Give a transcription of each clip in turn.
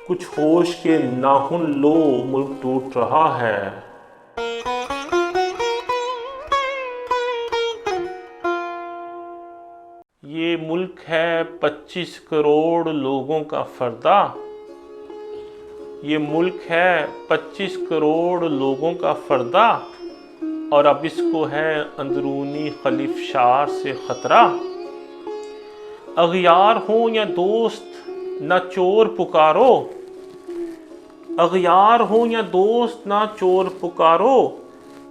कुछ होश के नाखून लो, मुल्क टूट रहा है। ये मुल्क है 25 करोड़ लोगों का फर्दा। ये मुल्क है 25 करोड़ लोगों का फर्दा, और अब इसको है अंदरूनी खलिफशार से खतरा। अगियार हो या दोस्त ना चोर पुकारो, अगियार हो या दोस्त ना चोर पुकारो,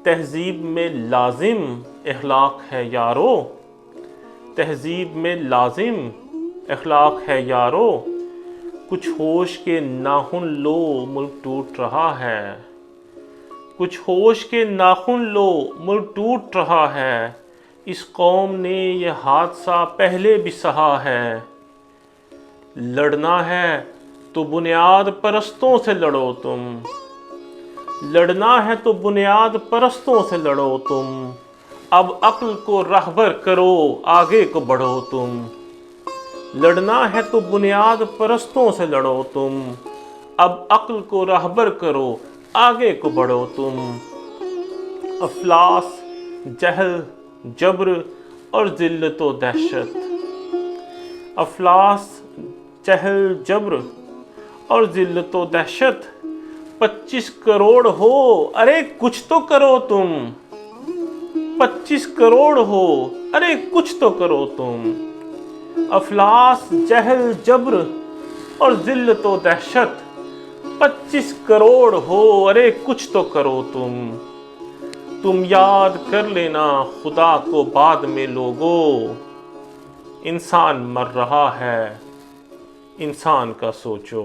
तहजीब में लाजिम अखलाक है यारो, तहजीब में लाजिम अखलाक है यारो। कुछ होश के नाखून लो, मुल्क टूट रहा है। कुछ होश के नाखून लो, मुल्क टूट रहा है। इस कौम ने यह हादसा पहले भी सहा है। लड़ना है तो बुनियाद परस्तों से लड़ो तुम, लड़ना है तो बुनियाद परस्तों से लड़ो तुम। अब अक्ल को रहबर करो, आगे को बढ़ो तुम। लड़ना है तो बुनियाद परस्तों से लड़ो तुम। अब अक्ल को रहबर करो, आगे को बढ़ो तुम। अफलास, जहल, जब्र और जिल्लत व दहशत, अफलास, जहल, जब्र और जिल्लत व दहशत। 25 करोड़ हो, अरे कुछ तो करो तुम। 25 करोड़ हो, अरे कुछ तो करो तुम। अफलास, जहल, जब्र और जिल्लत व दहशत। 25 करोड़ हो, अरे कुछ तो करो तुम। तुम याद कर लेना खुदा को बाद में लोगो, इंसान मर रहा है, इंसान का सोचो।